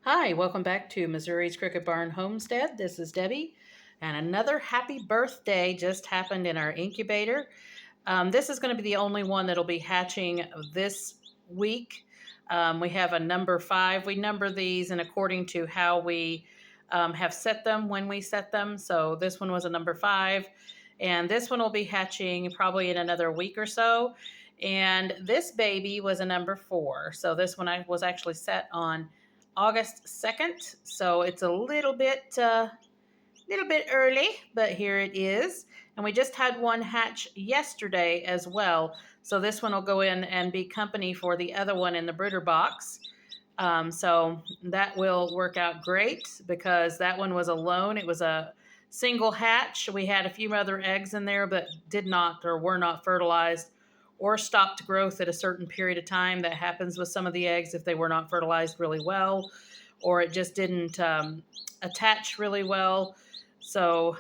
Hi, welcome back to Missouri's Cricket Barn Homestead. This is Debbie, and another happy birthday just happened in our incubator. This is going to be the only one that'll be hatching this week. We have a number 5. We number these and according to how we have set them when we set them. So this one was a number 5, and this one will be hatching probably in another week or so. And this baby was a number 4. So this one I was actually set on August 2nd. So it's a little bit early, but here it is. And we just had one hatch yesterday as well. So this one will go in and be company for the other one in the brooder box. So that will work out great because that one was alone. It was a single hatch. We had a few other eggs in there, but did not or were not fertilized or stopped growth at a certain period of time. That happens with some of the eggs if they were not fertilized really well, or it just didn't attach really well. So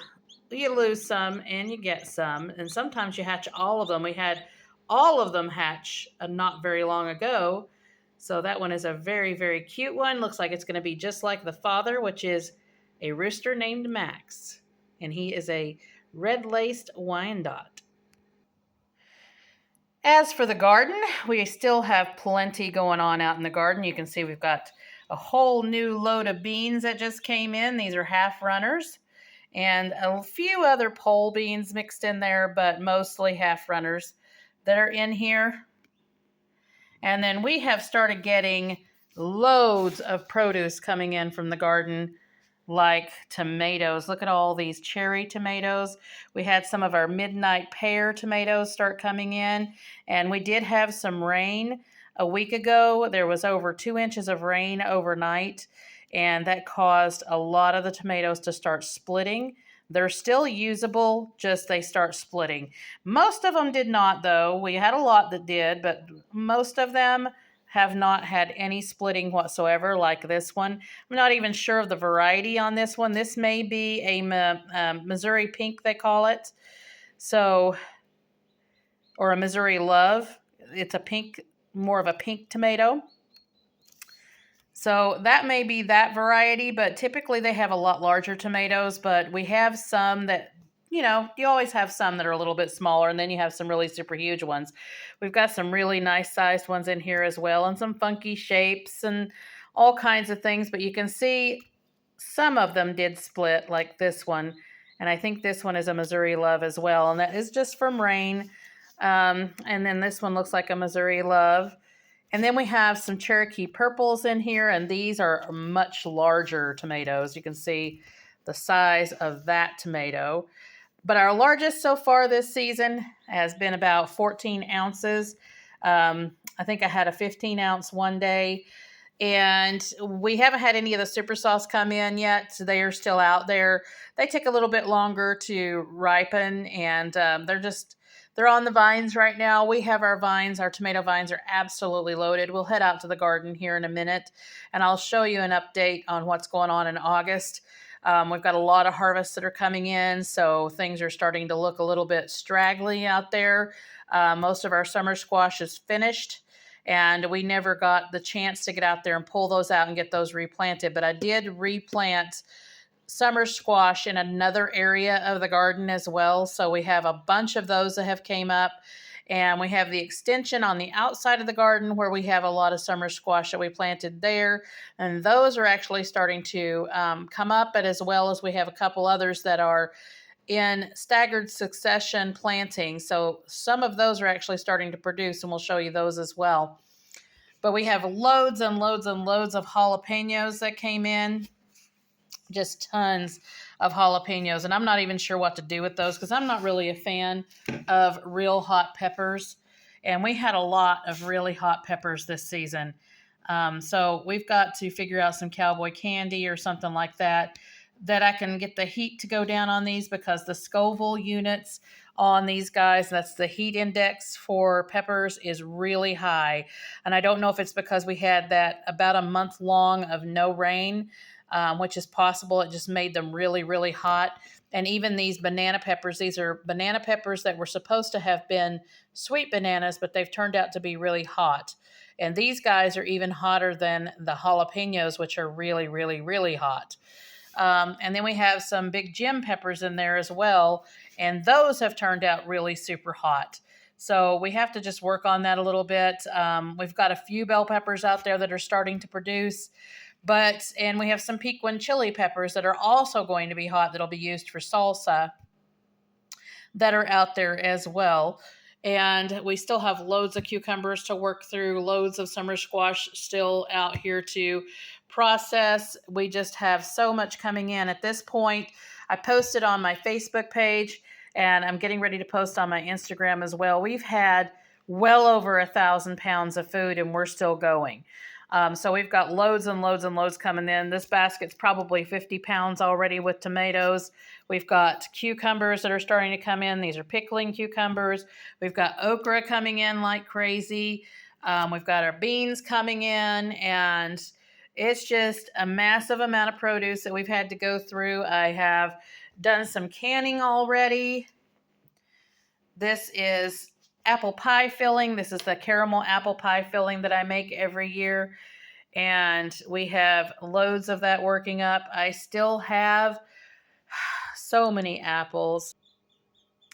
you lose some and you get some, and sometimes you hatch all of them. We had all of them hatch not very long ago. So that one is a very, very cute one. Looks like it's going to be just like the father, which is a rooster named Max. And he is a red-laced Wyandotte. As for the garden, we still have plenty going on out in the garden. You can see we've got a whole new load of beans that just came in. These are half runners and a few other pole beans mixed in there, but mostly half runners that are in here. And then we have started getting loads of produce coming in from the garden, like tomatoes. Look at all these cherry tomatoes. We had some of our midnight pear tomatoes start coming in, and we did have some rain a week ago. There was over 2 inches of rain overnight, and that caused a lot of the tomatoes to start splitting. They're still usable, just they start splitting. Most of them did not, though. We had a lot that did, but most of them have not had any splitting whatsoever, like this one. I'm not even sure of the variety on this one. This may be a Missouri Pink, they call it. So, or a Missouri Love. It's a pink, more of a pink tomato. So that may be that variety, but typically they have a lot larger tomatoes. But we have some that, you always have some that are a little bit smaller, and then you have some really super huge ones. We've got some really nice sized ones in here as well, and some funky shapes and all kinds of things. But you can see some of them did split, like this one. And I think this one is a Missouri Love as well, and that is just from rain. And then this one looks like a Missouri Love. And then we have some Cherokee purples in here, and these are much larger tomatoes. You can see the size of that tomato. But our largest so far this season has been about 14 ounces. I think I had a 15-ounce one day. And we haven't had any of the super sauce come in yet. So they are still out there. They take a little bit longer to ripen, and they're on the vines right now. We have our vines, our tomato vines are absolutely loaded. We'll head out to the garden here in a minute, and I'll show you an update on what's going on in August. We've got a lot of harvests that are coming in, so things are starting to look a little bit straggly out there. Most of our summer squash is finished, and we never got the chance to get out there and pull those out and get those replanted. But I did replant summer squash in another area of the garden as well. So we have a bunch of those that have came up. And we have the extension on the outside of the garden where we have a lot of summer squash that we planted there. And those are actually starting to come up, but as well as we have a couple others that are in staggered succession planting. So some of those are actually starting to produce, and we'll show you those as well. But we have loads and loads and loads of jalapenos that came in, just tons of jalapenos. And I'm not even sure what to do with those because I'm not really a fan of real hot peppers. And we had a lot of really hot peppers this season. So we've got to figure out some cowboy candy or something like that I can get the heat to go down on these, because the Scoville units on these guys, that's the heat index for peppers, is really high. And I don't know if it's because we had that about a month long of no rain, which is possible. It just made them really, really hot. And even these banana peppers, these are banana peppers that were supposed to have been sweet bananas, but they've turned out to be really hot. And these guys are even hotter than the jalapenos, which are really, really, really hot. And then we have some big gem peppers in there as well. And those have turned out really super hot. So we have to just work on that a little bit. We've got a few bell peppers out there that are starting to produce. And we have some Pequin chili peppers that are also going to be hot that'll be used for salsa that are out there as well. And we still have loads of cucumbers to work through, loads of summer squash still out here to process. We just have so much coming in. At this point, I posted on my Facebook page and I'm getting ready to post on my Instagram as well. We've had well over 1,000 pounds of food and we're still going. So we've got loads and loads and loads coming in. This basket's probably 50 pounds already with tomatoes. We've got cucumbers that are starting to come in. These are pickling cucumbers. We've got okra coming in like crazy. We've got our beans coming in, and it's just a massive amount of produce that we've had to go through. I have done some canning already. This is apple pie filling. This is the caramel apple pie filling that I make every year. And we have loads of that working up. I still have so many apples.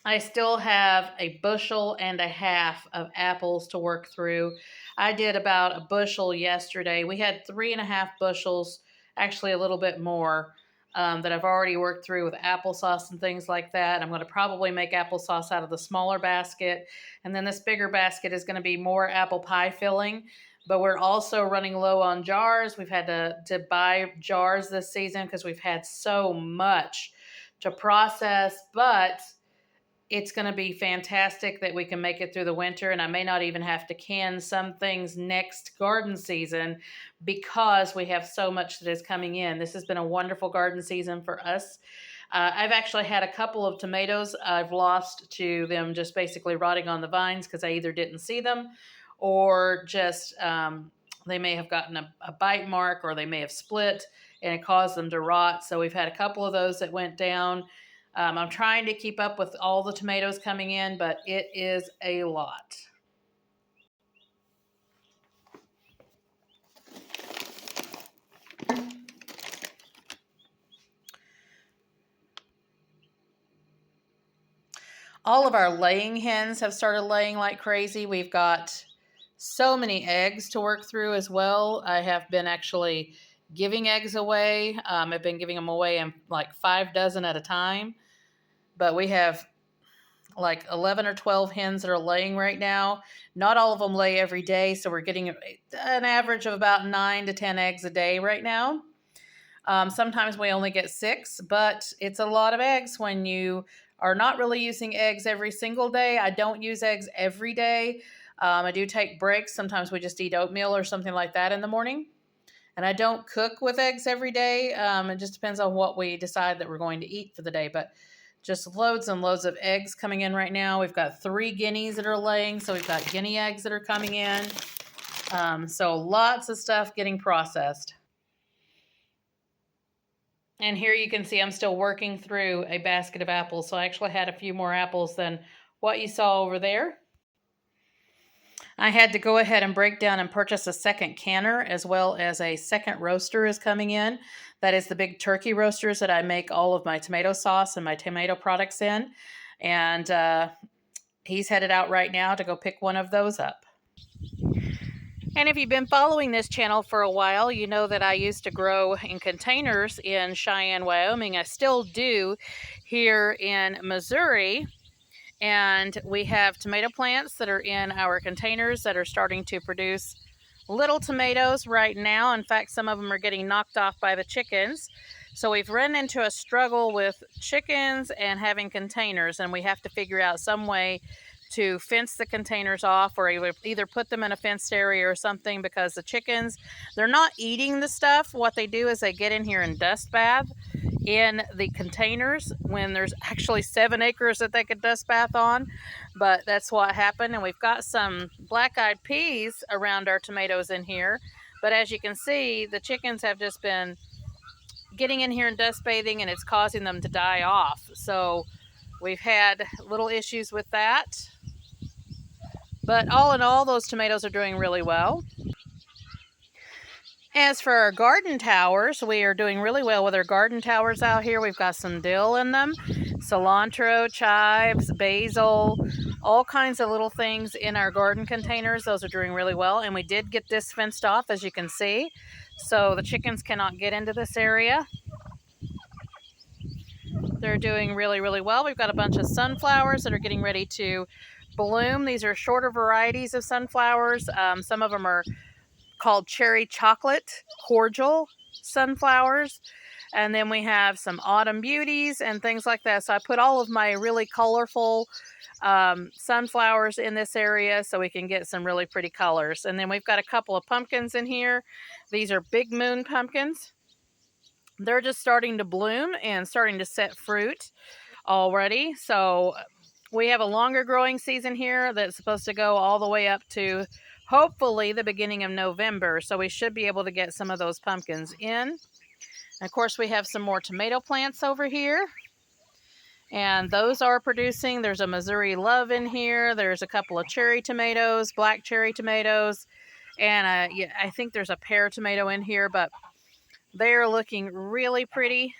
I still have a bushel and a half of apples to work through. I did about a bushel yesterday. We had 3.5 bushels, actually a little bit more, that I've already worked through with applesauce and things like that. I'm going to probably make applesauce out of the smaller basket. And then this bigger basket is going to be more apple pie filling. But we're also running low on jars. We've had to buy jars this season because we've had so much to process. But it's going to be fantastic that we can make it through the winter, and I may not even have to can some things next garden season because we have so much that is coming in. This has been a wonderful garden season for us. I've actually had a couple of tomatoes I've lost to them just basically rotting on the vines because I either didn't see them or just they may have gotten a bite mark or they may have split and it caused them to rot. So we've had a couple of those that went down. I'm trying to keep up with all the tomatoes coming in, but it is a lot. All of our laying hens have started laying like crazy. We've got so many eggs to work through as well. I have been actually giving eggs away. I've been giving them away in like 5 dozen at a time. But we have like 11 or 12 hens that are laying right now. Not all of them lay every day, so we're getting an average of about 9 to 10 eggs a day right now. Sometimes we only get 6, but it's a lot of eggs when you are not really using eggs every single day. I don't use eggs every day. I do take breaks. Sometimes we just eat oatmeal or something like that in the morning. And I don't cook with eggs every day. It just depends on what we decide that we're going to eat for the day. But just loads and loads of eggs coming in right now. We've got 3 guineas that are laying. So we've got guinea eggs that are coming in. So lots of stuff getting processed. And here you can see I'm still working through a basket of apples. So I actually had a few more apples than what you saw over there. I had to go ahead and break down and purchase a second canner as well as a second roaster is coming in. That is the big turkey roasters that I make all of my tomato sauce and my tomato products in. And he's headed out right now to go pick one of those up. And if you've been following this channel for a while, you know that I used to grow in containers in Cheyenne, Wyoming. I still do here in Missouri. And we have tomato plants that are in our containers that are starting to produce little tomatoes right now. In fact, some of them are getting knocked off by the chickens. So we've run into a struggle with chickens and having containers, and we have to figure out some way to fence the containers off or either put them in a fenced area or something, because the chickens, they're not eating the stuff. What they do is they get in here and dust bath in the containers when there's actually 7 acres that they could dust bath on. But that's what happened. And we've got some black-eyed peas around our tomatoes in here. But as you can see, the chickens have just been getting in here and dust bathing, and it's causing them to die off. So we've had little issues with that. But all in all, those tomatoes are doing really well. As for our garden towers, we are doing really well with our garden towers out here. We've got some dill in them, cilantro, chives, basil, all kinds of little things in our garden containers. Those are doing really well. And we did get this fenced off, as you can see. So the chickens cannot get into this area. They're doing really, really well. We've got a bunch of sunflowers that are getting ready to bloom. These are shorter varieties of sunflowers. Some of them are called cherry chocolate cordial sunflowers. And then we have some autumn beauties and things like that. So I put all of my really colorful sunflowers in this area so we can get some really pretty colors. And then we've got a couple of pumpkins in here. These are big moon pumpkins. They're just starting to bloom and starting to set fruit already. So we have a longer growing season here that's supposed to go all the way up to hopefully the beginning of November. So we should be able to get some of those pumpkins in. And of course, we have some more tomato plants over here. And those are producing. There's a Missouri Love in here. There's a couple of cherry tomatoes, black cherry tomatoes. And yeah, I think there's a pear tomato in here, but they're looking really pretty.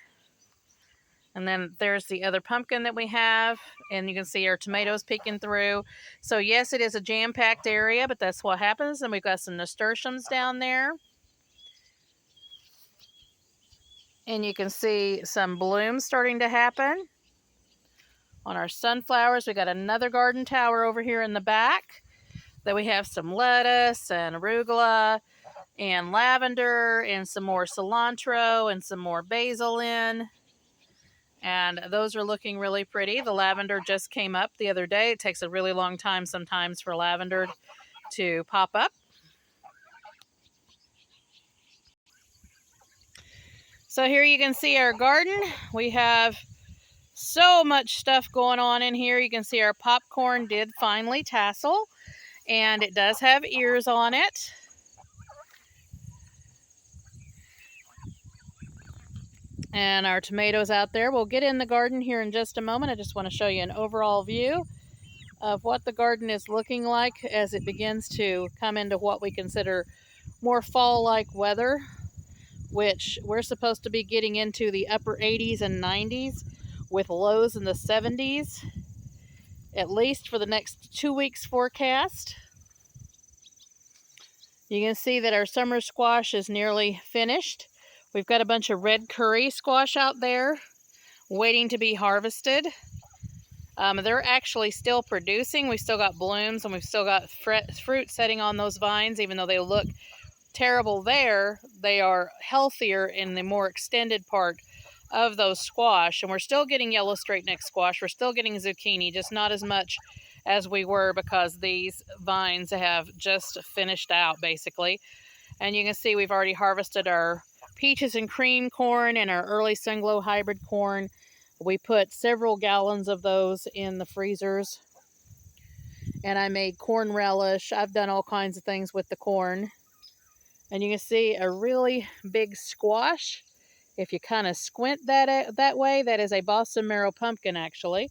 And then there's the other pumpkin that we have. And you can see our tomatoes peeking through. So yes, it is a jam-packed area, but that's what happens. And we've got some nasturtiums down there. And you can see some blooms starting to happen. On our sunflowers, we got another garden tower over here in the back. Then we have some lettuce and arugula and lavender and some more cilantro and some more basil in. And those are looking really pretty. The lavender just came up the other day. It takes a really long time sometimes for lavender to pop up. So here you can see our garden. We have so much stuff going on in here. You can see our popcorn did finally tassel, and it does have ears on it. And our tomatoes out there. We'll get in the garden here in just a moment. I just want to show you an overall view of what the garden is looking like as it begins to come into what we consider more fall-like weather, which we're supposed to be getting into the upper 80s and 90s with lows in the 70s, at least for the next 2 weeks forecast. You can see that our summer squash is nearly finished. We've got a bunch of red curry squash out there waiting to be harvested. They're actually still producing. We've still got blooms and we've still got fruit setting on those vines. Even though they look terrible there, they are healthier in the more extended part of those squash. And we're still getting yellow straight neck squash. We're still getting zucchini, just not as much as we were because these vines have just finished out basically. And you can see we've already harvested our peaches and cream corn and our early Sunglow hybrid corn. We put several gallons of those in the freezers. And I made corn relish. I've done all kinds of things with the corn. And you can see a really big squash. If you kind of squint that way, that is a Boston marrow pumpkin actually.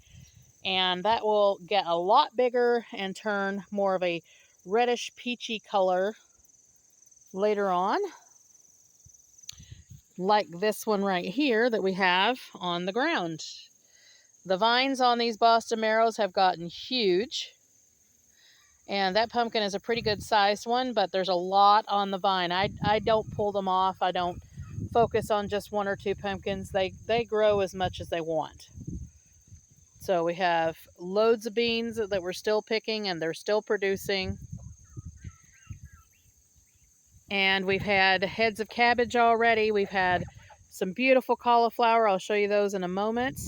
And that will get a lot bigger and turn more of a reddish peachy color later on, like this one right here that we have on the ground. The vines on these Boston marrows have gotten huge, and that pumpkin is a pretty good sized one, but there's a lot on the vine. I don't pull them off. I don't focus on just one or two pumpkins. They grow as much as they want. So we have loads of beans that we're still picking, and they're still producing. And we've had heads of cabbage already. We've had some beautiful cauliflower. I'll show you those in a moment.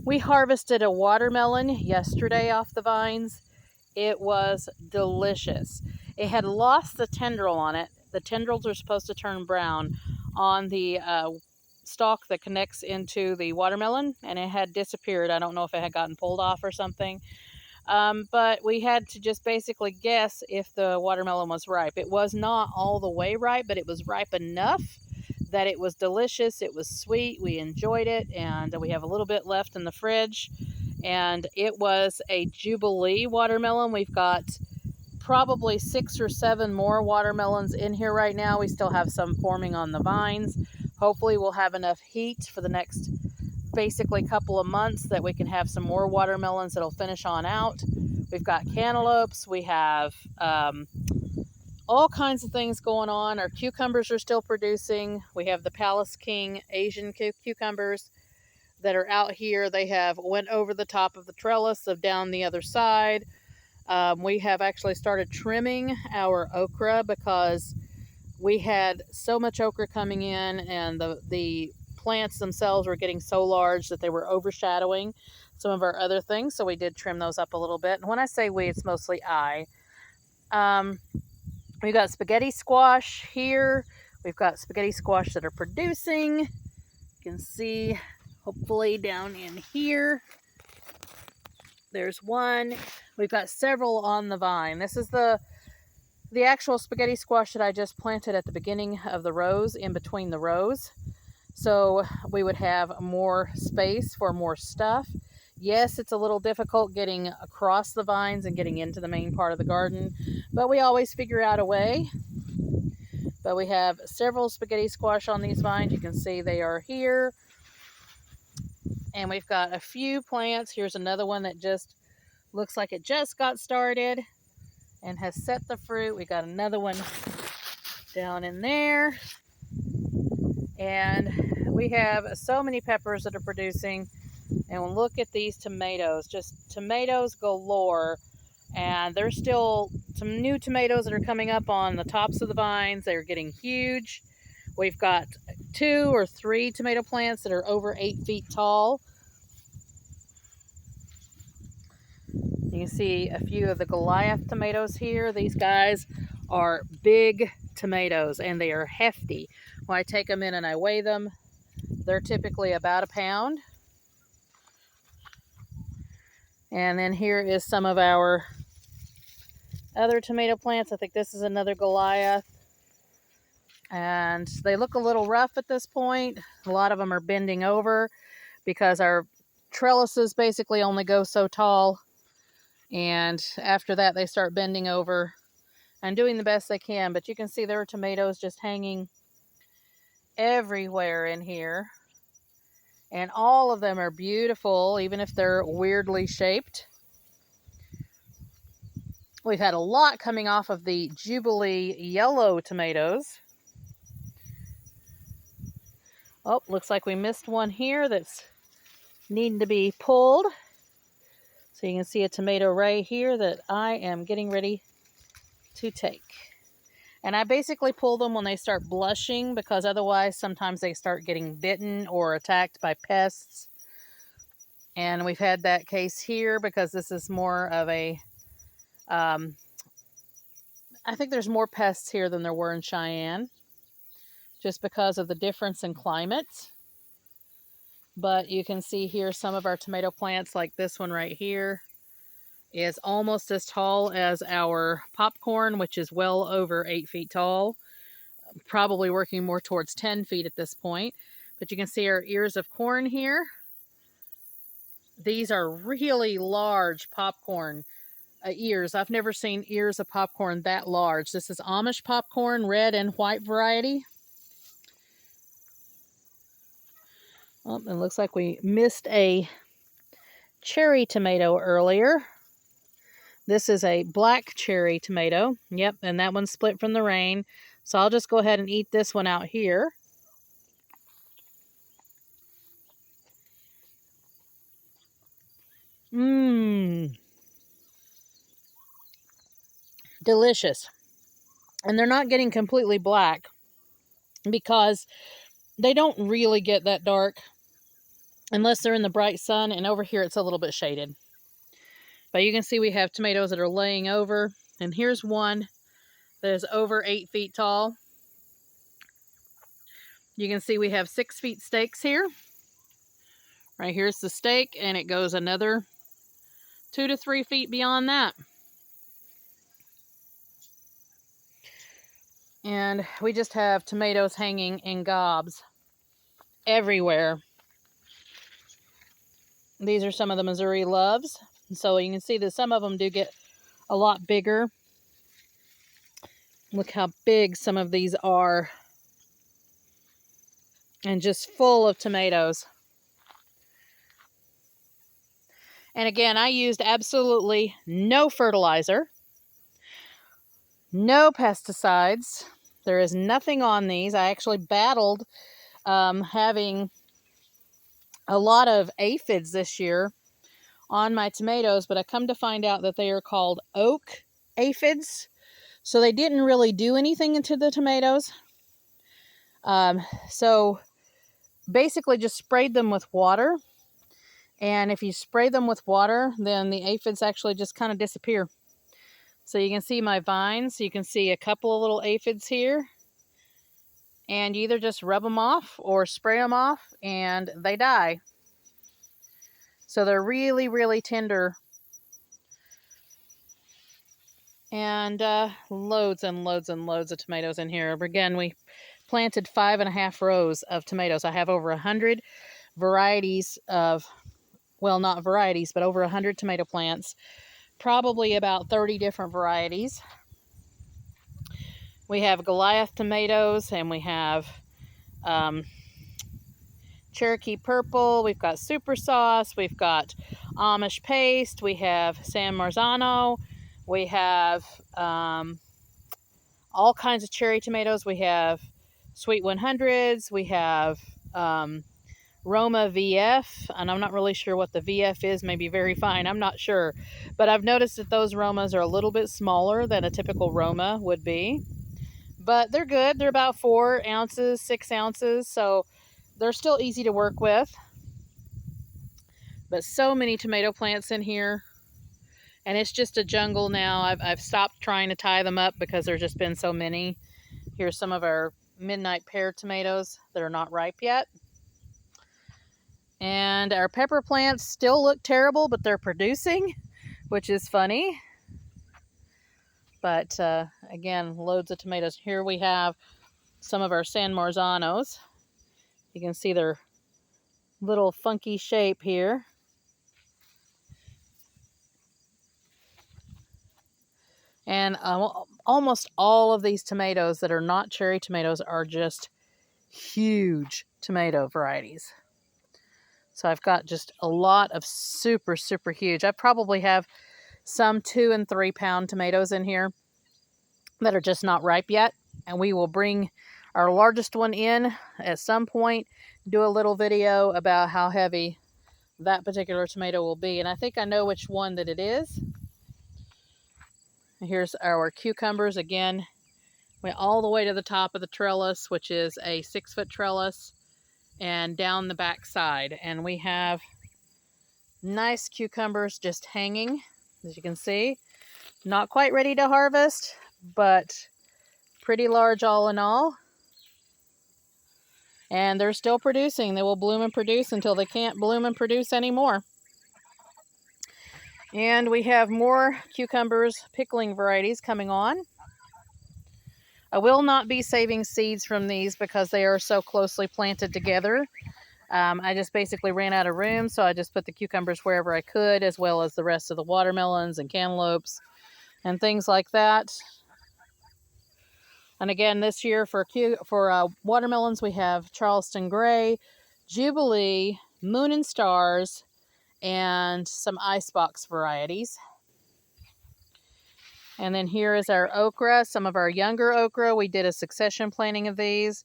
We harvested a watermelon yesterday off the vines. It was delicious. It had lost the tendril on it. The tendrils are supposed to turn brown on the stalk that connects into the watermelon, and it had disappeared. I don't know if it had gotten pulled off or something. But we had to just basically guess if the watermelon was ripe. It was not all the way ripe, but it was ripe enough that it was delicious. It was sweet. We enjoyed it, and we have a little bit left in the fridge. and it was a Jubilee watermelon. We've got probably 6 or 7 more watermelons in here right now. We still have some forming on the vines. Hopefully we'll have enough heat for the next basically couple of months that we can have some more watermelons that'll finish on out. We've got cantaloupes. We have all kinds of things going on. Our cucumbers are still producing. We have the Palace King Asian cucumbers that are out here. They have went over the top of the trellis of down the other side. We have actually started trimming our okra because we had so much okra coming in, and the plants themselves were getting so large that they were overshadowing some of our other things. So we did trim those up a little bit. And when I say we, it's mostly I. We've got spaghetti squash here. We've got spaghetti squash that are producing. You can see hopefully down in here. There's one. We've got several on the vine. This is the actual spaghetti squash that I just planted at the beginning of the rows, in between the rows. So we would have more space for more stuff. Yes, it's a little difficult getting across the vines and getting into the main part of the garden, but we always figure out a way. But we have several spaghetti squash on these vines. You can see they are here. And we've got a few plants. Here's another one that just looks like it just got started and has set the fruit. We got another one down in there. And we have so many peppers that are producing. And we'll look at these tomatoes, just tomatoes galore. And there's still some new tomatoes that are coming up on the tops of the vines. They're getting huge. We've got 2 or 3 tomato plants that are over 8 feet tall. You can see a few of the Goliath tomatoes here. These guys are big tomatoes and they are hefty. When I take them in and I weigh them, they're typically about 1 pound. And then here is some of our other tomato plants. I think this is another Goliath. And they look a little rough at this point. A lot of them are bending over because our trellises basically only go so tall. And after that, they start bending over and doing the best they can. But you can see there are tomatoes just hanging everywhere in here. And all of them are beautiful, even if they're weirdly shaped. We've had a lot coming off of the Jubilee yellow tomatoes. Oh, looks like we missed one here that's needing to be pulled. So you can see a tomato right here that I am getting ready to take. And I basically pull them when they start blushing, because otherwise sometimes they start getting bitten or attacked by pests. And we've had that case here because this is more of a, I think there's more pests here than there were in Cheyenne, just because of the difference in climate. But you can see here some of our tomato plants, like this one right here, is almost as tall as our popcorn, which is well over 8 feet tall. Probably working more towards 10 feet at this point. But you can see our ears of corn here. These are really large popcorn ears. I've never seen ears of popcorn that large. This is Amish popcorn, red and white variety. Oh, it looks like we missed a cherry tomato earlier. This is a black cherry tomato. Yep, and that one's split from the rain. So I'll just go ahead and eat this one out here. Delicious. And they're not getting completely black because they don't really get that dark unless they're in the bright sun, and over here it's a little bit shaded. But you can see we have tomatoes that are laying over, and here's one that is over 8 feet tall. You can see we have 6 feet stakes here. Right here's the stake, and it goes another 2 to 3 feet beyond that. And we just have tomatoes hanging in gobs everywhere. These are some of the Missouri Loves. So you can see that some of them do get a lot bigger. Look how big some of these are. And just full of tomatoes. And again, I used absolutely no fertilizer, no pesticides. There is nothing on these. I actually battled having a lot of aphids this year on my tomatoes, but I come to find out that they are called oak aphids. So they didn't really do anything to the tomatoes. So basically just sprayed them with water. And if you spray them with water, then the aphids actually just kind of disappear. So you can see my vines. You can see a couple of little aphids here. And you either just rub them off or spray them off and they die. So they're really, really tender. And loads and loads and loads of tomatoes in here. Again, we planted 5.5 rows of tomatoes. I have over 100 varieties of, well, not varieties, but over 100 tomato plants. Probably about 30 different varieties. We have Goliath tomatoes, and we have Cherokee Purple. We've got Super Sauce. We've got Amish Paste. We have San Marzano. We have all kinds of cherry tomatoes. We have Sweet 100s. We have Roma VF, and I'm not really sure what the VF is. Maybe very fine. I'm not sure. But I've noticed that those Romas are a little bit smaller than a typical Roma would be. But they're good. They're about 4 ounces, 6 ounces. So they're still easy to work with. But so many tomato plants in here. And it's just a jungle now. I've stopped trying to tie them up because there's just been so many. Here's some of our midnight pear tomatoes that are not ripe yet. And our pepper plants still look terrible, but they're producing, which is funny. But again, loads of tomatoes. Here we have some of our San Marzanos. You can see their little funky shape here. And almost all of these tomatoes that are not cherry tomatoes are just huge tomato varieties. So I've got just a lot of super, super huge. I probably have some 2 and 3 pound tomatoes in here that are just not ripe yet. And we will bring our largest one in at some point, do a little video about how heavy that particular tomato will be. And I think I know which one that it is. Here's our cucumbers. Again, went all the way to the top of the trellis, which is a 6-foot trellis, and down the back side. And we have nice cucumbers just hanging, as you can see. Not quite ready to harvest, but pretty large all in all. And they're still producing. They will bloom and produce until they can't bloom and produce anymore. And we have more cucumbers, pickling varieties coming on. I will not be saving seeds from these because they are so closely planted together. I just basically ran out of room, so I just put the cucumbers wherever I could, as well as the rest of the watermelons and cantaloupes and things like that. And again, this year for watermelons, we have Charleston Gray, Jubilee, Moon and Stars, and some icebox varieties. And then here is our okra, some of our younger okra. We did a succession planting of these,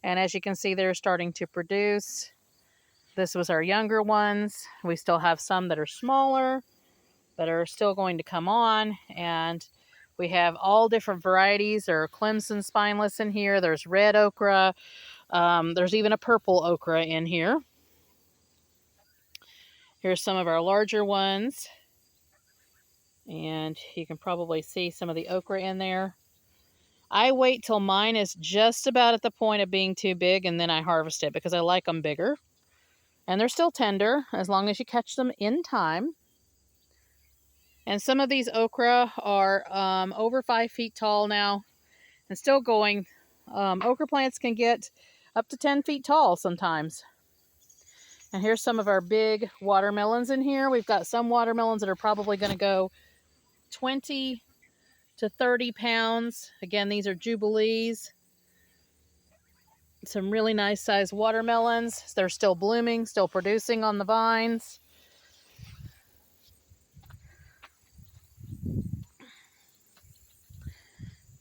and as you can see, they're starting to produce. This was our younger ones. We still have some that are smaller that are still going to come on, and we have all different varieties. There are Clemson spineless in here. There's red okra. There's even a purple okra in here. Here's some of our larger ones. And you can probably see some of the okra in there. I wait till mine is just about at the point of being too big, and then I harvest it because I like them bigger. And they're still tender as long as you catch them in time. And some of these okra are over 5 feet tall now and still going. Okra plants can get up to 10 feet tall sometimes. And here's some of our big watermelons in here. We've got some watermelons that are probably going to go 20 to 30 pounds. Again, these are Jubilees. Some really nice sized watermelons. They're still blooming, still producing on the vines.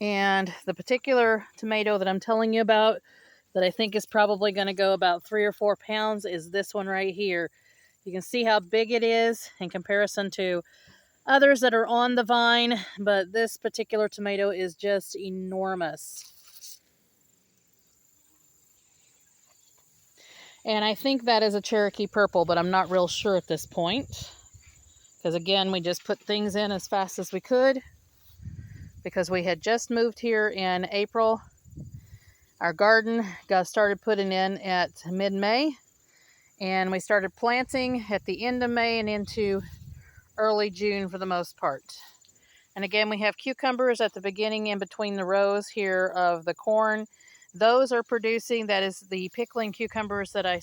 And the particular tomato that I'm telling you about that I think is probably going to go about 3 or 4 pounds is this one right here. You can see how big it is in comparison to others that are on the vine, but this particular tomato is just enormous. And I think that is a Cherokee Purple, but I'm not real sure at this point. Because again, we just put things in as fast as we could. Because we had just moved here in April. Our garden got started putting in at mid-May. And we started planting at the end of May and into early June for the most part. And again, we have cucumbers at the beginning in between the rows here of the corn. Those are producing. That is the pickling cucumbers that I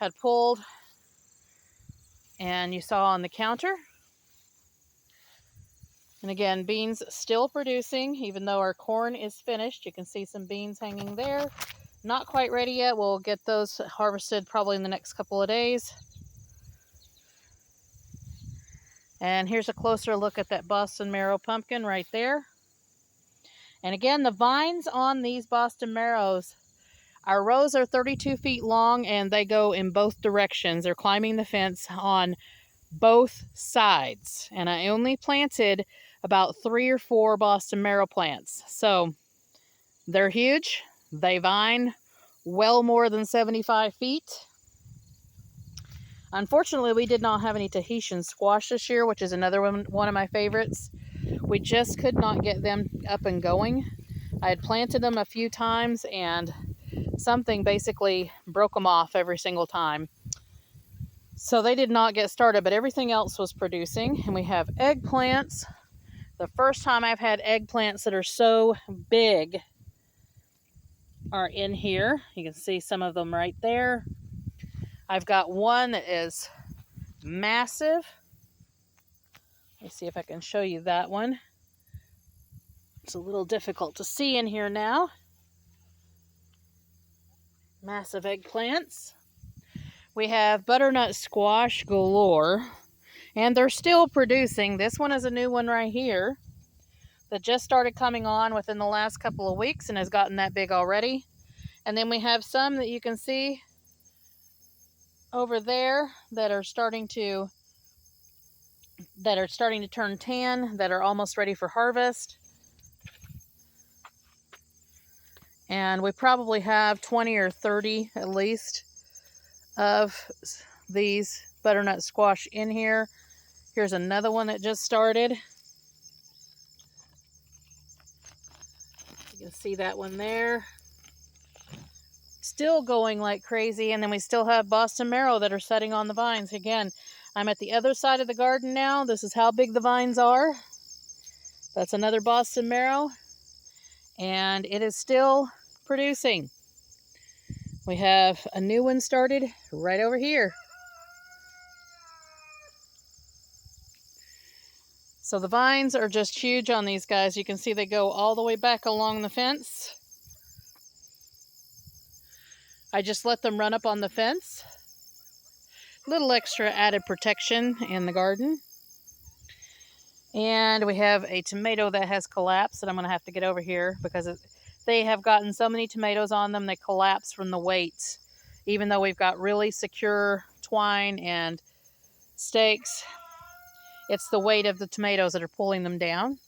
had pulled and you saw on the counter. And again, beans still producing, even though our corn is finished. You can see some beans hanging there. Not quite ready yet. We'll get those harvested probably in the next couple of days. And here's a closer look at that Boston Marrow pumpkin right there. And again, the vines on these Boston Marrows, our rows are 32 feet long and they go in both directions. They're climbing the fence on both sides. And I only planted about 3 or 4 Boston Marrow plants. So they're huge. They vine well more than 75 feet. Unfortunately, we did not have any Tahitian squash this year, which is another one of my favorites. We just could not get them up and going. I had planted them a few times and something basically broke them off every single time. So they did not get started, but everything else was producing. And we have eggplants. The first time I've had eggplants that are so big are in here. You can see some of them right there. I've got one that is massive. Let me see if I can show you that one. It's a little difficult to see in here now. Massive eggplants. We have butternut squash galore, and they're still producing. This one is a new one right here that just started coming on within the last couple of weeks and has gotten that big already. And then we have some that you can see over there that are starting to turn tan, that are almost ready for harvest. And we probably have 20 or 30 at least of these butternut squash in here. Here's another one that just started. You can see that one there. Still going like crazy. And then we still have Boston Marrow that are setting on the vines. Again, I'm at the other side of the garden now. This is how big the vines are. That's another Boston Marrow. And it is still producing. We have a new one started right over here. So the vines are just huge on these guys. You can see they go all the way back along the fence. I just let them run up on the fence. Little extra added protection in the garden. And we have a tomato that has collapsed that I'm going to have to get over here because they have gotten so many tomatoes on them they collapse from the weight. Even though we've got really secure twine and stakes, it's the weight of the tomatoes that are pulling them down.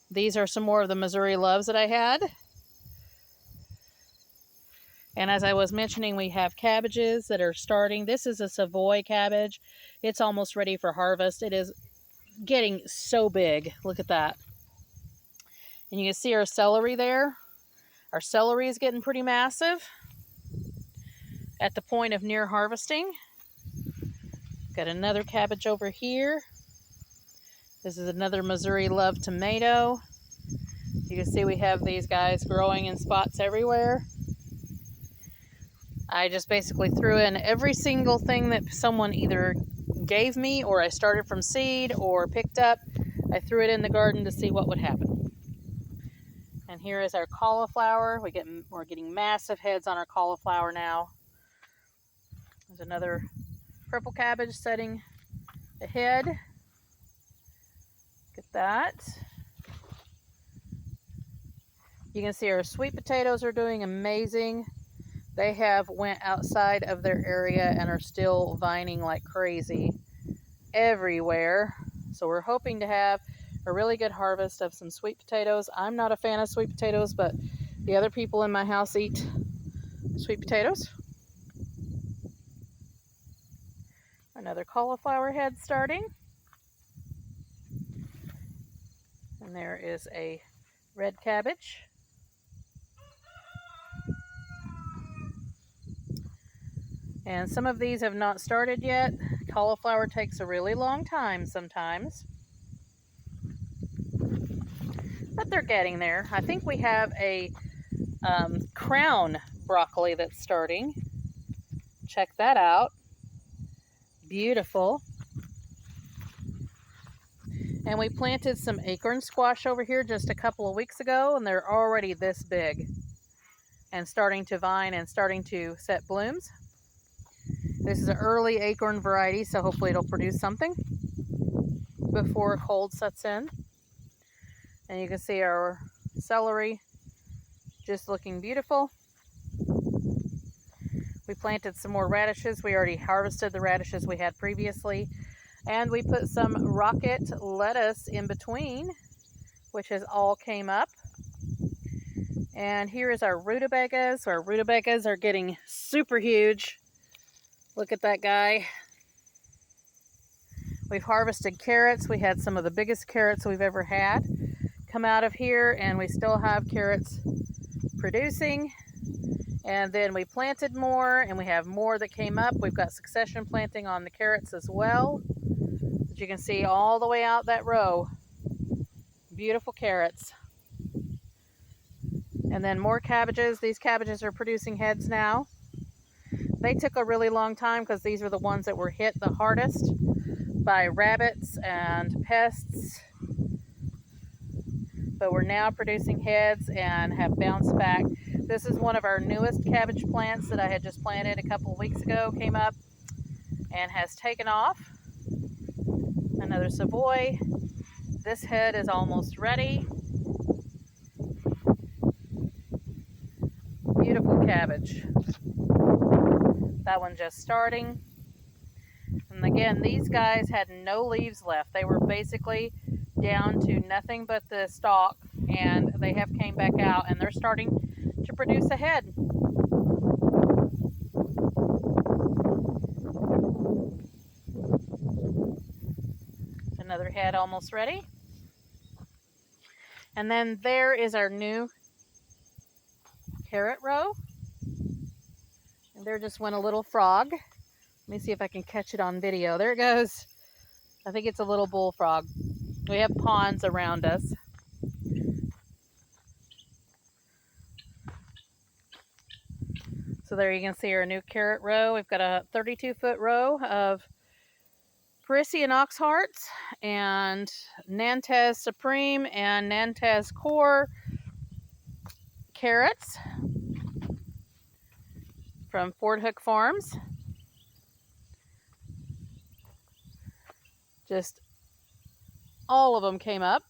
These are some more of the Missouri Loves that I had. And as I was mentioning, we have cabbages that are starting. This is a Savoy cabbage. It's almost ready for harvest. It is getting so big. Look at that. And you can see our celery there. Our celery is getting pretty massive at the point of near harvesting. Got another cabbage over here. This is another Missouri Love tomato. You can see we have these guys growing in spots everywhere. I just basically threw in every single thing that someone either gave me or I started from seed or picked up. I threw it in the garden to see what would happen. And here is our cauliflower. We're getting massive heads on our cauliflower now. There's another purple cabbage setting ahead. Look at that. You can see our sweet potatoes are doing amazing. They have went outside of their area and are still vining like crazy everywhere. So we're hoping to have a really good harvest of some sweet potatoes. I'm not a fan of sweet potatoes, but the other people in my house eat sweet potatoes. Another cauliflower head starting. And there is a red cabbage. And some of these have not started yet. Cauliflower takes a really long time sometimes. But they're getting there. I think we have a crown broccoli that's starting. Check that out. Beautiful. And we planted some acorn squash over here just a couple of weeks ago, and they're already this big and starting to vine and starting to set blooms. This is an early acorn variety, so hopefully it'll produce something before cold sets in. And you can see our celery just looking beautiful. We planted some more radishes. We already harvested the radishes we had previously. And we put some rocket lettuce in between, which has all came up. And here is our rutabagas. Our rutabagas are getting super huge. Look at that guy. We've harvested carrots. We had some of the biggest carrots we've ever had come out of here, and we still have carrots producing. And then we planted more, and we have more that came up. We've got succession planting on the carrots as well. As you can see all the way out that row. Beautiful carrots. And then more cabbages. These cabbages are producing heads now. They took a really long time because these are the ones that were hit the hardest by rabbits and pests. But we're now producing heads and have bounced back. This is one of our newest cabbage plants that I had just planted a couple of weeks ago, came up and has taken off. Another Savoy. This head is almost ready. Beautiful cabbage. That one just starting. And again, these guys had no leaves left. They were basically down to nothing but the stalk, and they have came back out and they're starting to produce a head. Another head almost ready. And then there is our new carrot row. And there just went a little frog. Let me see if I can catch it on video. There it goes. I think it's a little bullfrog. We have ponds around us. So there you can see our new carrot row. We've got a 32-foot row of Parisian Oxhearts and Nantes Supreme and Nantes Core carrots from Fort Hook Farms. Just all of them came up.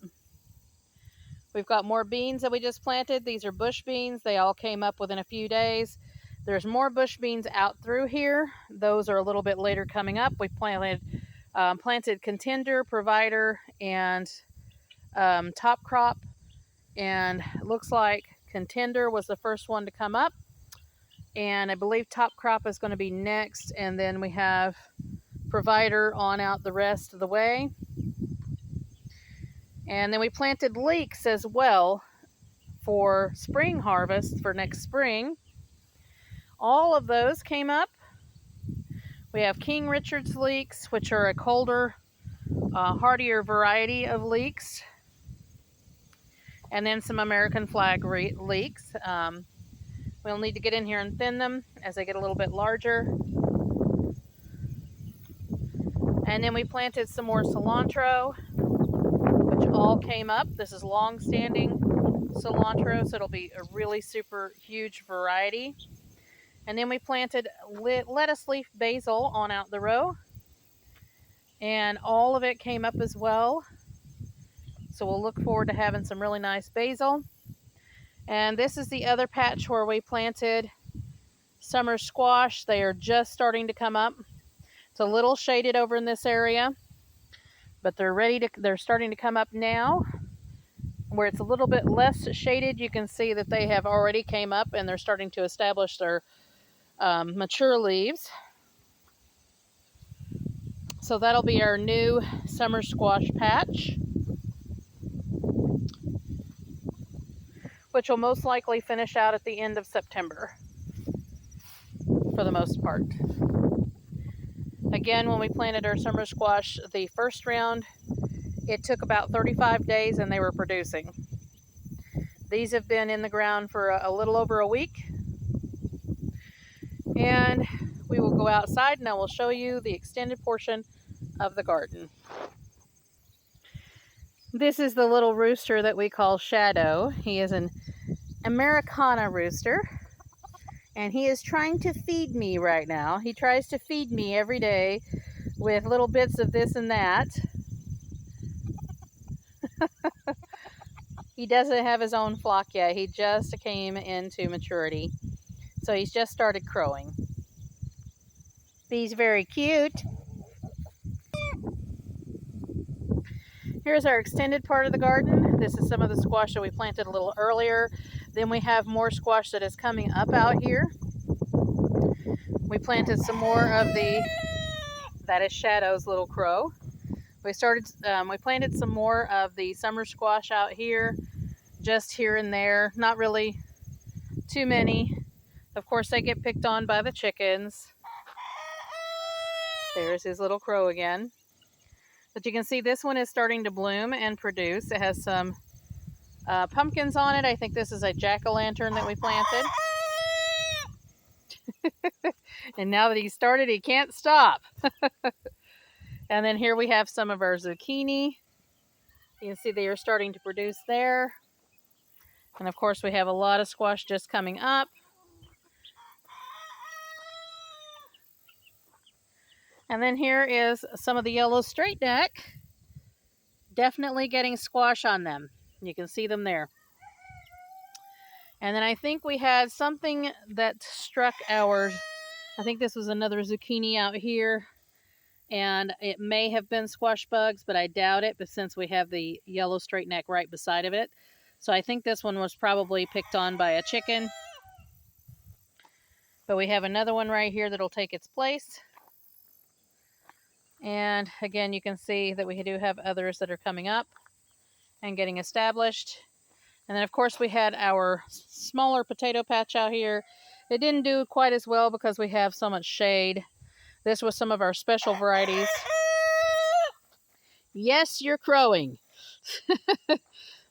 We've got more beans that we just planted. These are bush beans. They all came up within a few days. There's more bush beans out through here. Those are a little bit later coming up. We planted Contender, Provider, and Top Crop. And it looks like Contender was the first one to come up. And I believe Top Crop is going to be next. And then we have Provider on out the rest of the way. And then we planted leeks as well for spring harvest for next spring. All of those came up. We have King Richard's leeks, which are a colder, hardier variety of leeks. And then some American flag leeks. We'll need to get in here and thin them as they get a little bit larger. And then we planted some more cilantro, which all came up. This is long-standing cilantro, so it'll be a really super huge variety. And then we planted lettuce leaf basil on out the row, and all of it came up as well. So we'll look forward to having some really nice basil. And this is the other patch where we planted summer squash. They are just starting to come up. It's a little shaded over in this area, but they're starting to come up now. Where it's a little bit less shaded, you can see that they have already came up and they're starting to establish their mature leaves. So that'll be our new summer squash patch, which will most likely finish out at the end of September for the most part. Again, when we planted our summer squash the first round, it took about 35 days and they were producing. These have been in the ground for a little over a week. And we will go outside and I will show you the extended portion of the garden. This is the little rooster that we call Shadow. He is an Americana rooster, and he is trying to feed me right now. He tries to feed me every day with little bits of this and that. He doesn't have his own flock yet. He just came into maturity, so he's just started crowing. He's very cute. Here's our extended part of the garden. This is some of the squash that we planted a little earlier. Then we have more squash that is coming up out here. We planted some more of that is Shadow's little crow. We planted some more of the summer squash out here, just here and there. Not really too many. Of course, they get picked on by the chickens. There's his little crow again. But you can see this one is starting to bloom and produce. It has some pumpkins on it. I think this is a jack-o'-lantern that we planted. And now that he started, he can't stop. And then here we have some of our zucchini. You can see they are starting to produce there. And of course we have a lot of squash just coming up. And then here is some of the yellow straight neck. Definitely getting squash on them. You can see them there. And then I think we had something that struck I think this was another zucchini out here. And it may have been squash bugs, but I doubt it, but since we have the yellow straight neck right beside of it. So I think this one was probably picked on by a chicken. But we have another one right here that'll take its place. And again, you can see that we do have others that are coming up and getting established. And then of course we had our smaller potato patch out here. It didn't do quite as well because we have so much shade. This was some of our special varieties. Yes, you're crowing.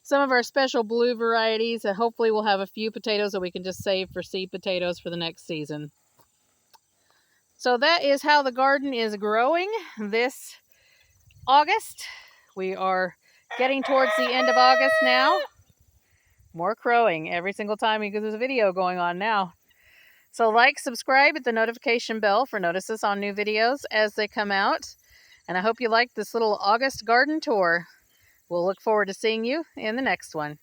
Some of our special blue varieties, and hopefully we'll have a few potatoes that we can just save for seed potatoes for the next season. So that is how the garden is growing this August. We are getting towards the end of August now. More crowing every single time because there's a video going on now. So like, subscribe, hit the notification bell for notices on new videos as they come out. And I hope you liked this little August garden tour. We'll look forward to seeing you in the next one.